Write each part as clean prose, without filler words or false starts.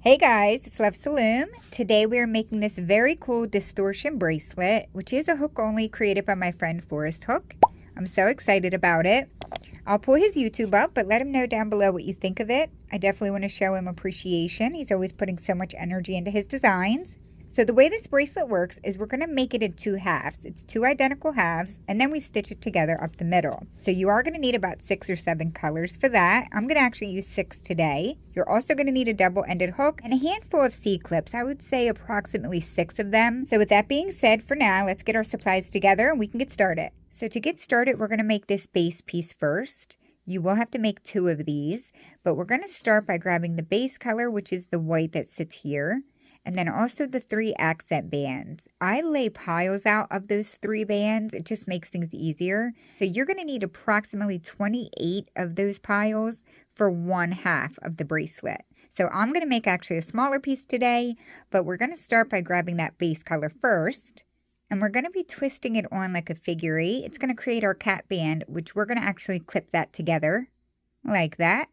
Hey guys, it's Loom. Today we are making this very cool distortion bracelet, which is a hook only created by my friend Forrest Hook. I'm so excited about it. I'll pull his YouTube up, but let him know down below what you think of it. I definitely want to show him appreciation. He's always putting so much energy into his designs. So the way this bracelet works is we're going to make it in two halves. It's two identical halves, and then we stitch it together up the middle. So you are going to need about 6 or 7 colors for that. I'm going to actually use 6 today. You're also going to need a double-ended hook and a handful of C-clips. I would say approximately 6 of them. So with that being said, for now, let's get our supplies together and we can get started. So to get started, we're going to make this base piece first. You will have to make 2 of these, but we're going to start by grabbing the base color, which is the white that sits here. And then also the 3 accent bands. I lay piles out of those 3 bands. It just makes things easier. So you're going to need approximately 28 of those piles for 1/2 of the bracelet. So I'm going to make actually a smaller piece today, but we're going to start by grabbing that base color first. And we're going to be twisting it on like a figure 8. It's going to create our cat band, which we're going to actually clip that together like that.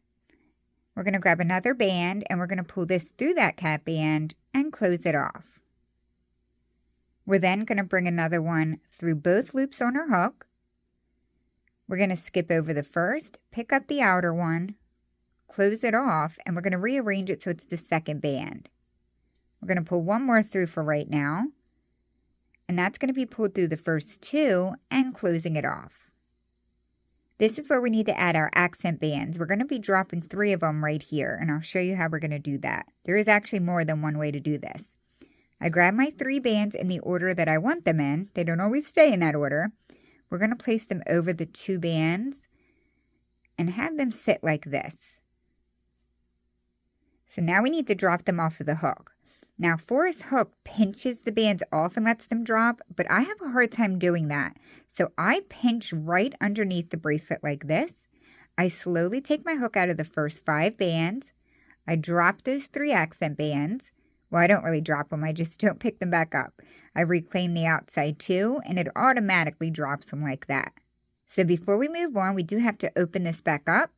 We're going to grab another band and we're going to pull this through that cat band and close it off. We're then going to bring another one through both loops on our hook. We're going to skip over the first, pick up the outer one, close it off, and we're going to rearrange it so it's the second band. We're going to pull one more through for right now, and that's going to be pulled through the first 2 and closing it off. This is where we need to add our accent bands. We're going to be dropping 3 of them right here, and I'll show you how we're going to do that. There is actually more than one way to do this. I grab my 3 bands in the order that I want them in. They don't always stay in that order. We're going to place them over the 2 bands and have them sit like this. So now we need to drop them off of the hook. Now, Forrest Hook pinches the bands off and lets them drop, but I have a hard time doing that. So I pinch right underneath the bracelet like this. I slowly take my hook out of the first 5 bands. I drop those 3 accent bands. Well, I don't really drop them. I just don't pick them back up. I reclaim the outside too, and it automatically drops them like that. So before we move on, we do have to open this back up.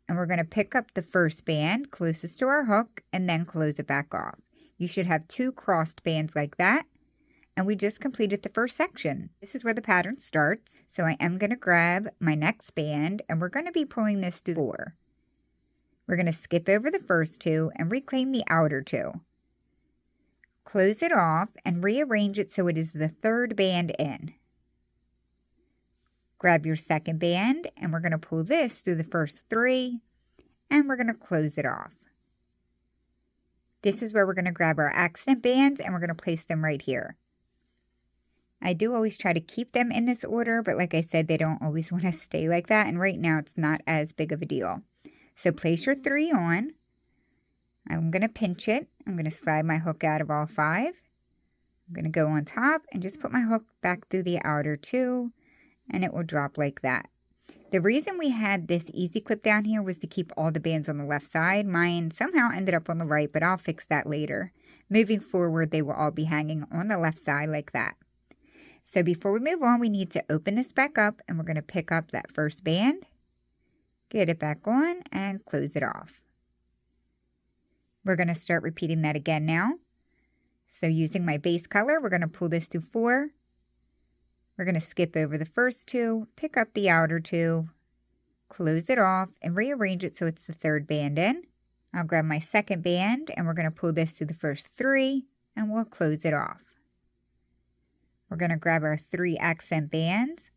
And we're going to pick up the first band closest to our hook and then close it back off. You should have 2 crossed bands like that. And we just completed the first section. This is where the pattern starts. So I am going to grab my next band and we're going to be pulling this to 4. We're going to skip over the first 2 and reclaim the outer 2. Close it off and rearrange it so it is the 3rd band in. Grab your second band and we're going to pull this through the first 3 and we're going to close it off. This is where we're going to grab our accent bands and we're going to place them right here. I do always try to keep them in this order, but like I said, they don't always want to stay like that. And right now it's not as big of a deal. So place your 3 on. I'm going to pinch it. I'm going to slide my hook out of all 5. I'm going to go on top and just put my hook back through the outer 2 and it will drop like that. The reason we had this easy clip down here was to keep all the bands on the left side. Mine somehow ended up on the right, but I'll fix that later. Moving forward, they will all be hanging on the left side like that. So before we move on, we need to open this back up and we're going to pick up that first band, get it back on and close it off. We're going to start repeating that again now. So using my base color, we're going to pull this to 4. We're going to skip over the first 2, pick up the outer 2, close it off, and rearrange it so it's the 3rd band in. I'll grab my second band, and we're going to pull this through the first 3, and we'll close it off. We're going to grab our 3 accent bands.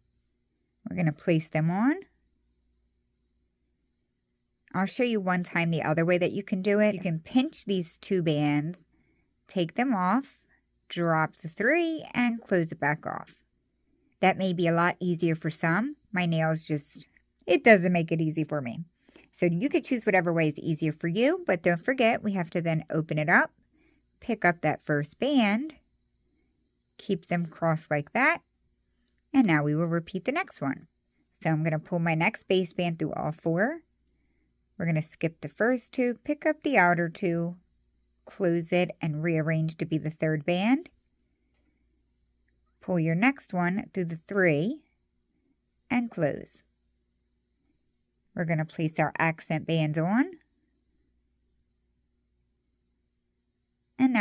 We're going to place them on. I'll show you one time the other way that you can do it. You can pinch these 2 bands, take them off, drop the 3, and close it back off. That may be a lot easier for some. My nails it doesn't make it easy for me. So you could choose whatever way is easier for you, but don't forget we have to then open it up, pick up that first band, keep them crossed like that, and now we will repeat the next one. So I'm going to pull my next base band through all 4. We're going to skip the first 2, pick up the outer 2, close it, and rearrange to be the 3rd band. Pull your next one through the 3 and close. We're going to place our accent bands on.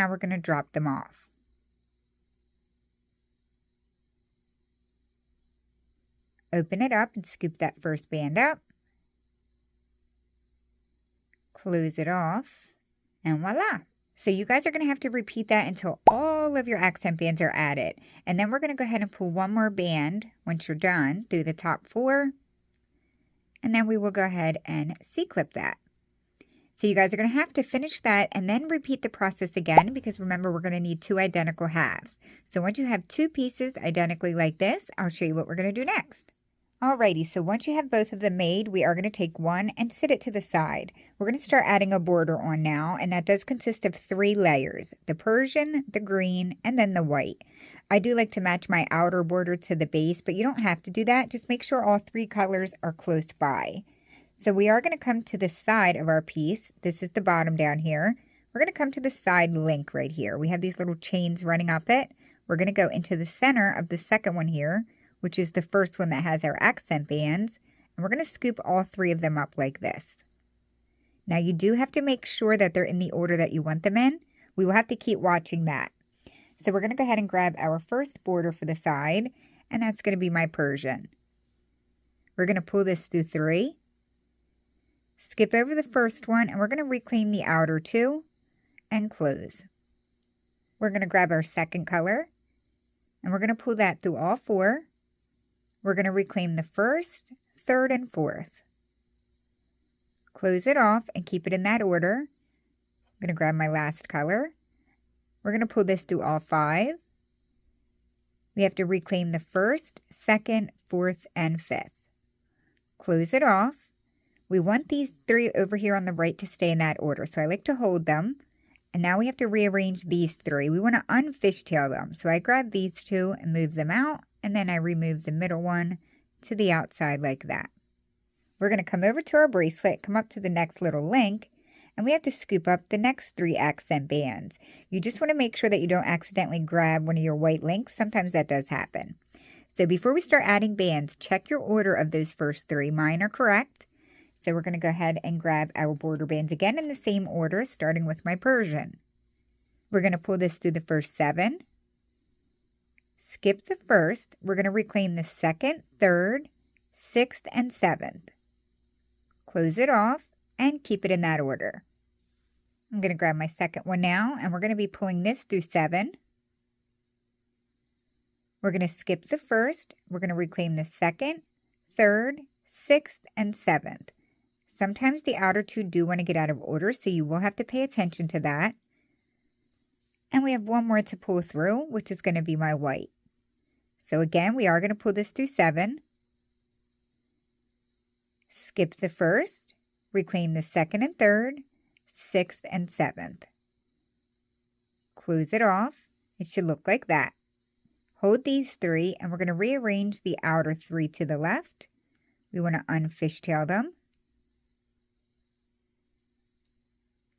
now we're going to drop them off. Open it up and scoop that first band up. Close it off, and voila. So you guys are going to have to repeat that until all of your accent bands are added. And then we're going to go ahead and pull one more band once you're done through the top 4. And then we will go ahead and C-clip that. So you guys are going to have to finish that and then repeat the process again, because remember, we're going to need 2 identical halves. So once you have 2 pieces identically like this, I'll show you what we're going to do next. Alrighty, so once you have both of them made, we are going to take one and sit it to the side. We're going to start adding a border on now, and that does consist of 3 layers, the Persian, the green, and then the white. I do like to match my outer border to the base, but you don't have to do that. Just make sure all 3 colors are close by. So we are going to come to the side of our piece. This is the bottom down here. We're going to come to the side link right here. We have these little chains running up it. We're going to go into the center of the second one here, which is the first one that has our accent bands, and we're going to scoop all 3 of them up like this. Now you do have to make sure that they're in the order that you want them in. We will have to keep watching that. So we're going to go ahead and grab our first border for the side, and that's going to be my Persian. We're going to pull this through 3, skip over the first one, and we're going to reclaim the outer 2 and close. We're going to grab our second color, and we're going to pull that through all 4. We're going to reclaim the first, third, and fourth. Close it off and keep it in that order. I'm going to grab my last color. We're going to pull this through all 5. We have to reclaim the first, second, fourth, and fifth. Close it off. We want these 3 over here on the right to stay in that order, so I like to hold them. And now we have to rearrange these 3. We want to unfishtail them. So I grab these 2 and move them out, and then I remove the middle one to the outside like that. We're going to come over to our bracelet, come up to the next little link, and we have to scoop up the next 3 accent bands. You just want to make sure that you don't accidentally grab one of your white links. Sometimes that does happen. So before we start adding bands, check your order of those first 3. Mine are correct. So we're going to go ahead and grab our border bands again in the same order, starting with my Persian. We're going to pull this through the first 7. Skip the first. We're going to reclaim the second, third, 6th, and 7th. Close it off and keep it in that order. I'm going to grab my second one now, and we're going to be pulling this through 7. We're going to skip the first. We're going to reclaim the second, third, 6th, and 7th. Sometimes the outer 2 do want to get out of order, so you will have to pay attention to that. And we have one more to pull through, which is going to be my white. So again, we are going to pull this through 7. Skip the first, reclaim the second and third, 6th and 7th. Close it off. It should look like that. Hold these 3, and we're going to rearrange the outer 3 to the left. We want to unfishtail them.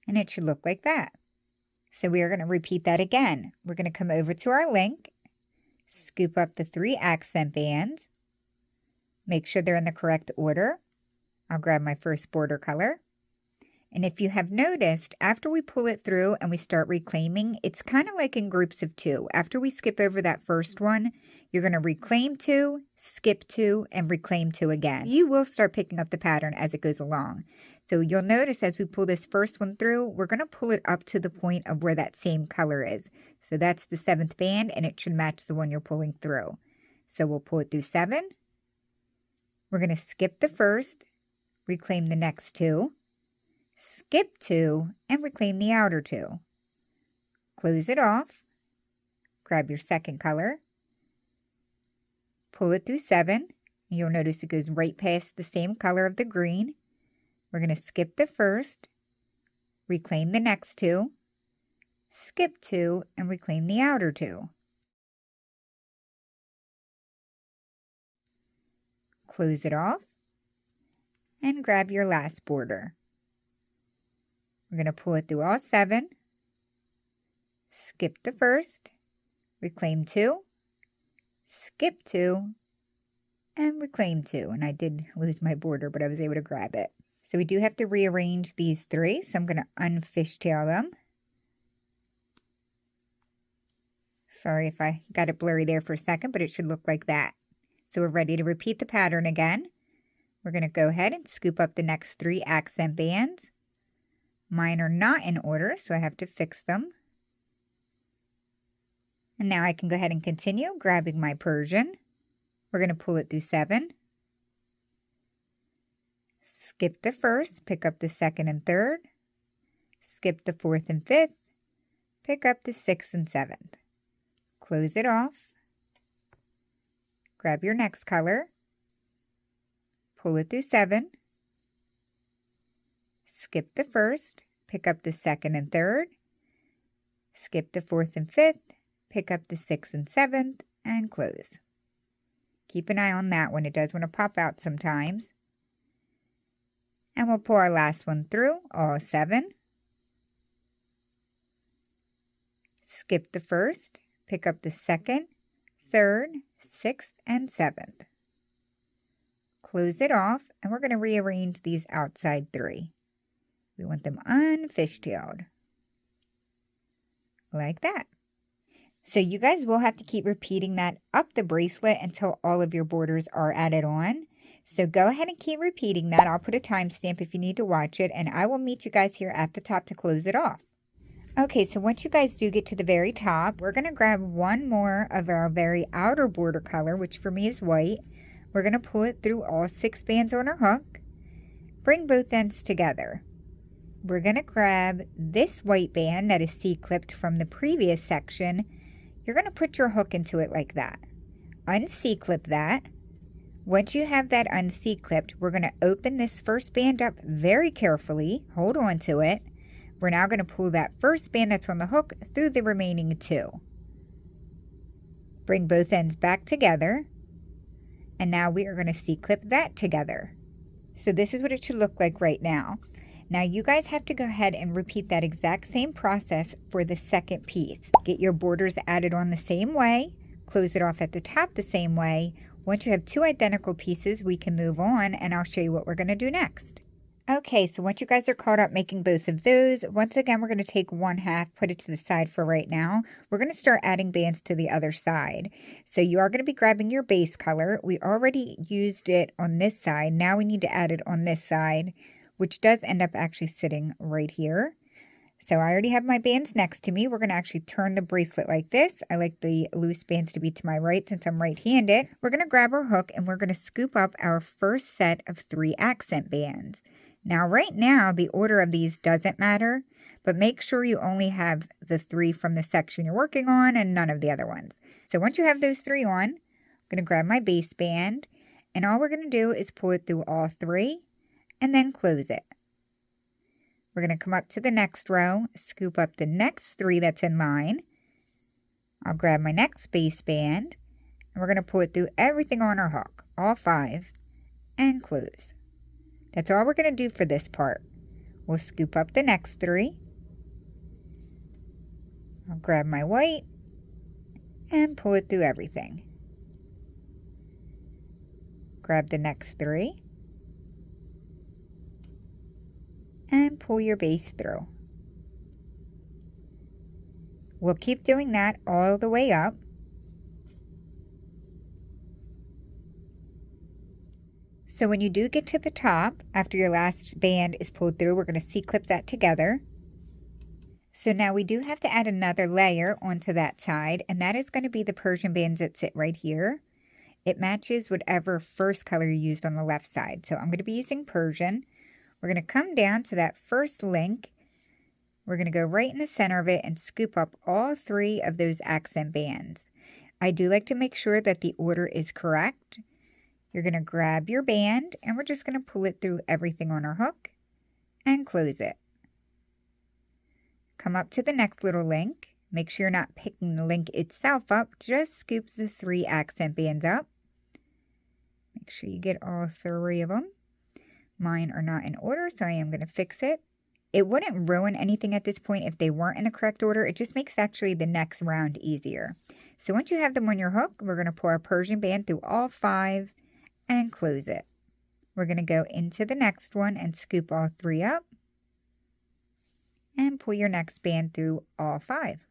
And it should look like that. So we are going to repeat that again. We're going to come over to our link, scoop up the 3 accent bands, make sure they're in the correct order. I'll grab my first border color. And if you have noticed, after we pull it through and we start reclaiming, it's kind of like in groups of 2. After we skip over that first one, you're going to reclaim 2, skip 2, and reclaim 2 again. You will start picking up the pattern as it goes along. So you'll notice as we pull this first one through, we're going to pull it up to the point of where that same color is. So that's the 7th band, and it should match the one you're pulling through. So we'll pull it through 7. We're going to skip the first, reclaim the next 2. Skip 2 and reclaim the outer 2. Close it off. Grab your second color. Pull it through 7. You'll notice it goes right past the same color of the green. We're going to skip the first, reclaim the next 2, skip 2, and reclaim the outer 2. Close it off and grab your last border. We're going to pull it through all 7, skip the first, reclaim 2, skip 2, and reclaim 2. And I did lose my border, but I was able to grab it. So we do have to rearrange these 3, so I'm going to unfishtail them. Sorry if I got it blurry there for a second, but it should look like that. So we're ready to repeat the pattern again. We're going to go ahead and scoop up the next 3 accent bands. Mine are not in order, so I have to fix them. And now I can go ahead and continue grabbing my Persian. We're going to pull it through 7. Skip the first, pick up the second and third. Skip the 4th and 5th, pick up the 6th and 7th. Close it off. Grab your next color. Pull it through 7. Skip the first, pick up the second and third. Skip the 4th and 5th, pick up the 6th and 7th, and close. Keep an eye on that one. It does want to pop out sometimes. And we'll pull our last one through, all 7. Skip the first, pick up the second, third, 6th, and 7th. Close it off, and we're going to rearrange these outside 3. We want them unfishtailed, like that. So you guys will have to keep repeating that up the bracelet until all of your borders are added on. So go ahead and keep repeating that. I'll put a timestamp if you need to watch it, and I will meet you guys here at the top to close it off. Okay, so once you guys do get to the very top, we're going to grab one more of our very outer border color, which for me is white. We're going to pull it through all 6 bands on our hook. Bring both ends together. We're going to grab this white band that is C-clipped from the previous section. You're going to put your hook into it like that. Un-C-clip that. Once you have that un-C-clipped, we're going to open this first band up very carefully. Hold on to it. We're now going to pull that first band that's on the hook through the remaining 2. Bring both ends back together. And now we are going to C-clip that together. So this is what it should look like right now. Now you guys have to go ahead and repeat that exact same process for the second piece. Get your borders added on the same way. Close it off at the top the same way. Once you have 2 identical pieces, we can move on, and I'll show you what we're going to do next. Okay, so once you guys are caught up making both of those, once again, we're going to take 1/2, put it to the side for right now. We're going to start adding bands to the other side. So you are going to be grabbing your base color. We already used it on this side. Now we need to add it on this side, which does end up actually sitting right here. So I already have my bands next to me. We're going to actually turn the bracelet like this. I like the loose bands to be to my right since I'm right-handed. We're going to grab our hook and we're going to scoop up our first set of 3 accent bands. Now, right now, the order of these doesn't matter, but make sure you only have the 3 from the section you're working on and none of the other ones. So once you have those 3 on, I'm going to grab my base band, and all we're going to do is pull it through all 3 and then close it. We're going to come up to the next row, scoop up the next 3 that's in line. I'll grab my next base band, and we're going to pull it through everything on our hook, all 5, and close. That's all we're going to do for this part. We'll scoop up the next 3. I'll grab my white and pull it through everything. Grab the next 3 and pull your base through. We'll keep doing that all the way up. So when you do get to the top, after your last band is pulled through, we're going to C-clip that together. So now we do have to add another layer onto that side, and that is going to be the Persian bands that sit right here. It matches whatever first color you used on the left side. So I'm going to be using Persian. We're going to come down to that first link. We're going to go right in the center of it and scoop up all 3 of those accent bands. I do like to make sure that the order is correct. You're going to grab your band, and we're just going to pull it through everything on our hook and close it. Come up to the next little link. Make sure you're not picking the link itself up. Just scoop the 3 accent bands up. Make sure you get all 3 of them. Mine are not in order, so I am going to fix it. It wouldn't ruin anything at this point if they weren't in the correct order. It just makes actually the next round easier. So once you have them on your hook, we're going to pull our Persian band through all 5 and close it. We're going to go into the next one and scoop all 3 up and pull your next band through all 5.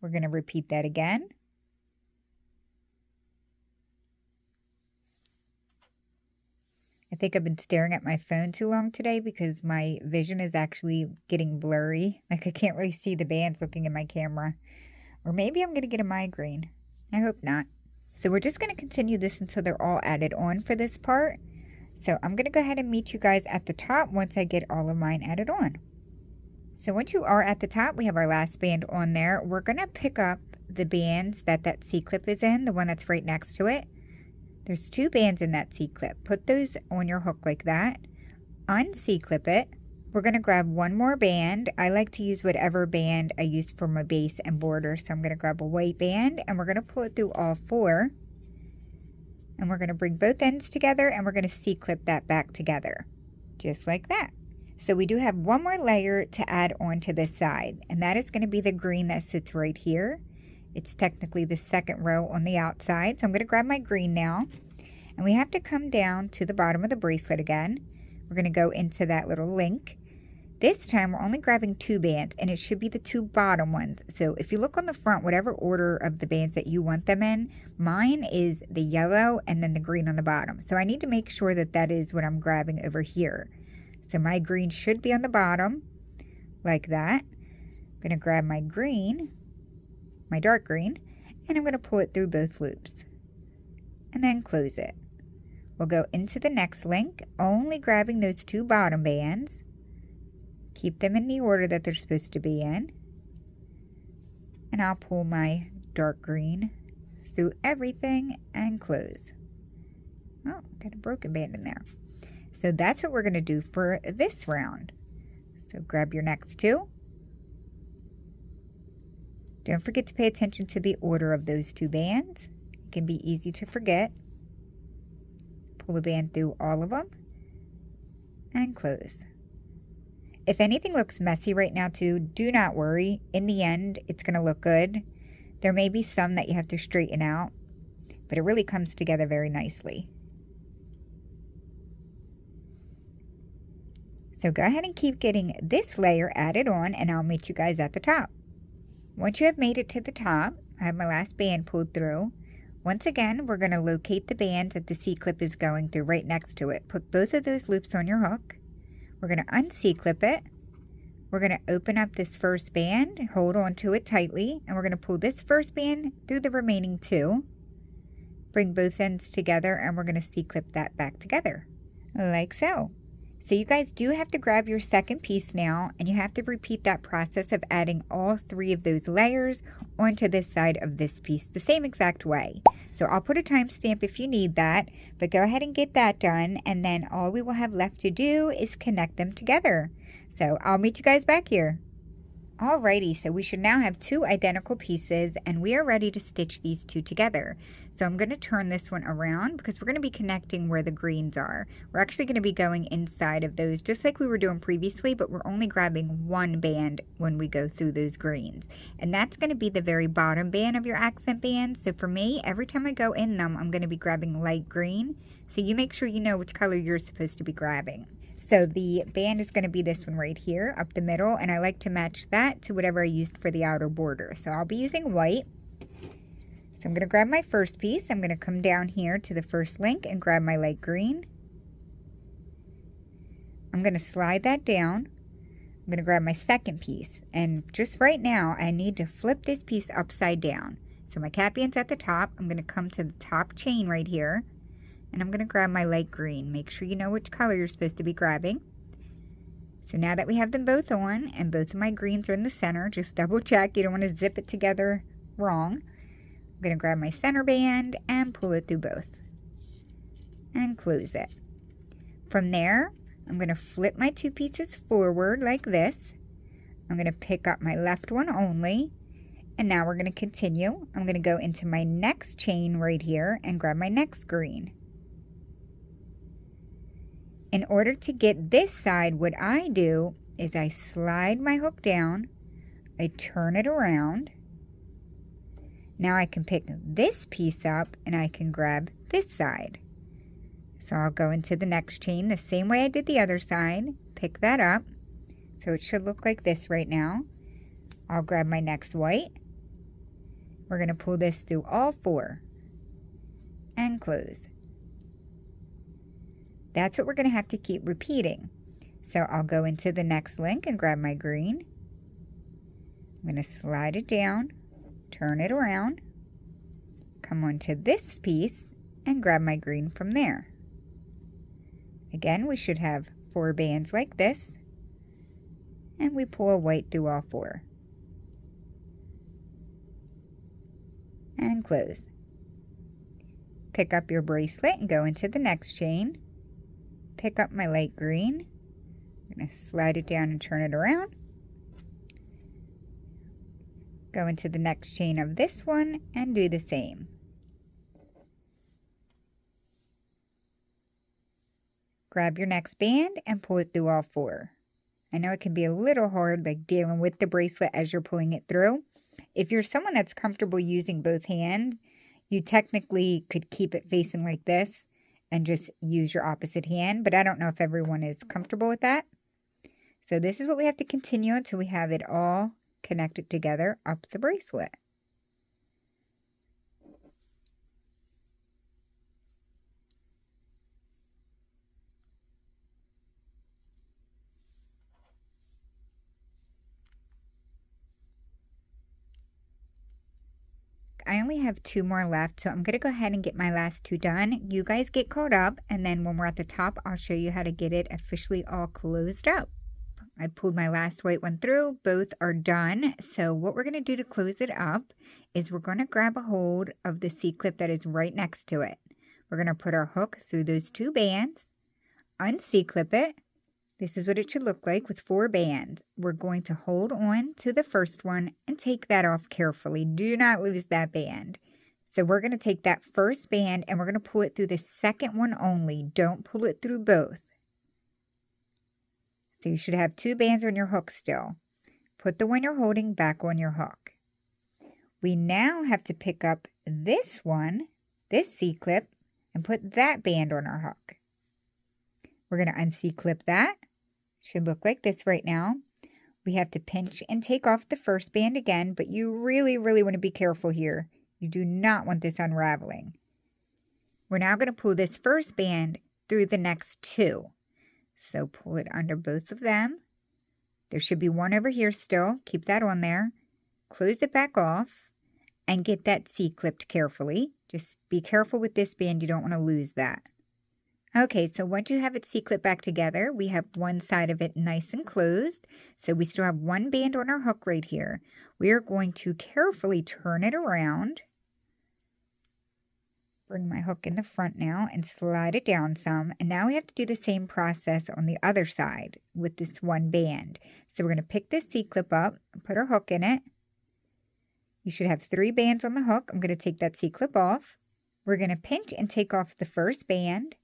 We're going to repeat that again. I think I've been staring at my phone too long today because my vision is actually getting blurry. Like I can't really see the bands looking in my camera. Or maybe I'm going to get a migraine. I hope not. So we're just going to continue this until they're all added on for this part. So I'm going to go ahead and meet you guys at the top once I get all of mine added on. So once you are at the top, we have our last band on there. We're going to pick up the bands that C-clip is in, the one that's right next to it. There's 2 bands in that C-clip. Put those on your hook like that. Un-C-clip it. We're going to grab one more band. I like to use whatever band I use for my base and border. So I'm going to grab a white band and we're going to pull it through all 4. And we're going to bring both ends together and we're going to C-clip that back together. Just like that. So we do have one more layer to add on to this side. And that is going to be the green that sits right here. It's technically the second row on the outside. So I'm going to grab my green now. And we have to come down to the bottom of the bracelet again. We're going to go into that little link. This time we're only grabbing 2 bands and it should be the 2 bottom ones. So if you look on the front, whatever order of the bands that you want them in, mine is the yellow and then the green on the bottom. So I need to make sure that that is what I'm grabbing over here. So my green should be on the bottom like that. I'm going to grab my green, my dark green, and I'm going to pull it through both loops and then close it. We'll go into the next link, only grabbing those 2 bottom bands. Keep them in the order that they're supposed to be in. And I'll pull my dark green through everything and close. Oh, got a broken band in there. So that's what we're going to do for this round. So grab your next 2. Don't forget to pay attention to the order of those 2 bands. It can be easy to forget. Pull the band through all of them and close. If anything looks messy right now too, do not worry. In the end, it's going to look good. There may be some that you have to straighten out, but it really comes together very nicely. So go ahead and keep getting this layer added on and I'll meet you guys at the top. Once you have made it to the top, I have my last band pulled through. Once again, we're going to locate the bands that the C-clip is going through right next to it. Put both of those loops on your hook. We're going to un-C-clip it. We're going to open up this first band, hold on to it tightly, and we're going to pull this first band through the remaining 2. Bring both ends together and we're going to C-clip that back together, like so. So you guys do have to grab your second piece now, and you have to repeat that process of adding all 3 of those layers onto this side of this piece the same exact way. So I'll put a timestamp if you need that, but go ahead and get that done, and then all we will have left to do is connect them together. So I'll meet you guys back here. Alrighty, so we should now have 2 identical pieces, and we are ready to stitch these 2 together. So I'm going to turn this one around because we're going to be connecting where the greens are. We're actually going to be going inside of those just like we were doing previously, but we're only grabbing 1 band when we go through those greens. And that's going to be the very bottom band of your accent band. So for me, every time I go in them, I'm going to be grabbing light green. So you make sure you know which color you're supposed to be grabbing. So the band is going to be this one right here up the middle, and I like to match that to whatever I used for the outer border. So I'll be using white. So I'm going to grab my first piece. I'm going to come down here to the first link and grab my light green. I'm going to slide that down. I'm going to grab my second piece, and just right now I need to flip this piece upside down. So my cap band's at the top. I'm going to come to the top chain right here, and I'm going to grab my light green. Make sure you know which color you're supposed to be grabbing. So now that we have them both on and both of my greens are in the center, just double check. You don't want to zip it together wrong. I'm going to grab my center band and pull it through both and close it. From there, I'm going to flip my 2 pieces forward like this. I'm going to pick up my left one only, and now we're going to continue. I'm going to go into my next chain right here and grab my next green. In order to get this side, what I do is I slide my hook down, I turn it around. Now I can pick this piece up and I can grab this side. So I'll go into the next chain the same way I did the other side, pick that up. So it should look like this right now. I'll grab my next white, We're going to pull this through all 4 and close. That's what we're going to have to keep repeating. So I'll go into the next link and grab my green. I'm going to slide it down, turn it around, come onto this piece and grab my green from there. Again, we should have 4 bands like this, and we pull a white through all 4 and close. Pick up your bracelet and go into the next chain. Pick up my light green. I'm going to slide it down and turn it around. Go into the next chain of this one and do the same. Grab your next band and pull it through all 4. I know it can be a little hard, like dealing with the bracelet as you're pulling it through. If you're someone that's comfortable using both hands, you technically could keep it facing like this and just use your opposite hand, but I don't know if everyone is comfortable with that. So this is what we have to continue until we have it all connected together up the bracelet. I only have 2 more left, so I'm going to go ahead and get my last 2 done. You guys get caught up, and then when we're at the top, I'll show you how to get it officially all closed up. I pulled my last white one through. Both are done. So what we're going to do to close it up is we're going to grab a hold of the C-clip that is right next to it. We're going to put our hook through those 2 bands, un-C-clip it. This is what it should look like with 4 bands. We're going to hold on to the first one and take that off carefully. Do not lose that band. So we're going to take that first band and we're going to pull it through the second one only. Don't pull it through both. So you should have 2 bands on your hook still. Put the one you're holding back on your hook. We now have to pick up this one, this C-clip, and put that band on our hook. We're going to un-C-clip that. Should look like this right now. We have to pinch and take off the first band again, but you really, really want to be careful here. You do not want this unraveling. We're now going to pull this first band through the next 2. So pull it under both of them. There should be one over here still. Keep that on there. Close it back off and get that C-clipped carefully. Just be careful with this band. You don't want to lose that. Okay, so once you have it C-clipped back together, we have one side of it nice and closed. So we still have 1 band on our hook right here. We are going to carefully turn it around. Bring my hook in the front now and slide it down some. And now we have to do the same process on the other side with this 1 band. So we're going to pick this C-clip up and put our hook in it. You should have 3 bands on the hook. I'm going to take that C-clip off. We're going to pinch and take off the first band.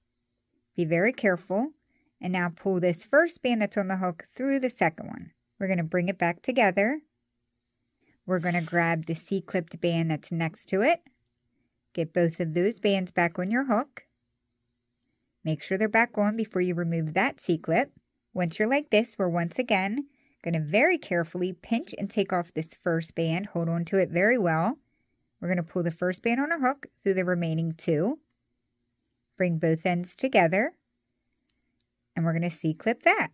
Be very careful. And now pull this first band that's on the hook through the second one. We're going to bring it back together. We're going to grab the C-clipped band that's next to it. Get both of those bands back on your hook. Make sure they're back on before you remove that C-clip. Once you're like this, we're once again going to very carefully pinch and take off this first band. Hold on to it very well. We're going to pull the first band on our hook through the remaining 2. Bring both ends together. And we're going to C-clip that.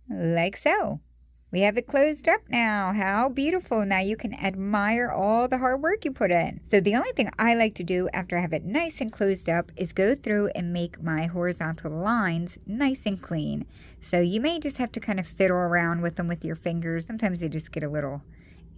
Like so. We have it closed up now. How beautiful. Now you can admire all the hard work you put in. So the only thing I like to do after I have it nice and closed up is go through and make my horizontal lines nice and clean. So you may just have to kind of fiddle around with them with your fingers. Sometimes they just get a little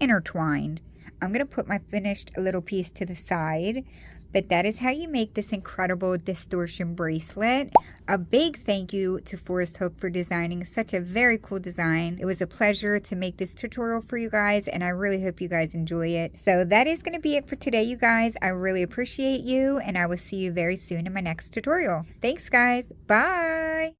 intertwined. I'm going to put my finished little piece to the side. But that is how you make this incredible distortion bracelet. A big thank you to Forest Hook for designing such a very cool design. It was a pleasure to make this tutorial for you guys, and I really hope you guys enjoy it. So that is going to be it for today, you guys. I really appreciate you, and I will see you very soon in my next tutorial. Thanks, guys. Bye!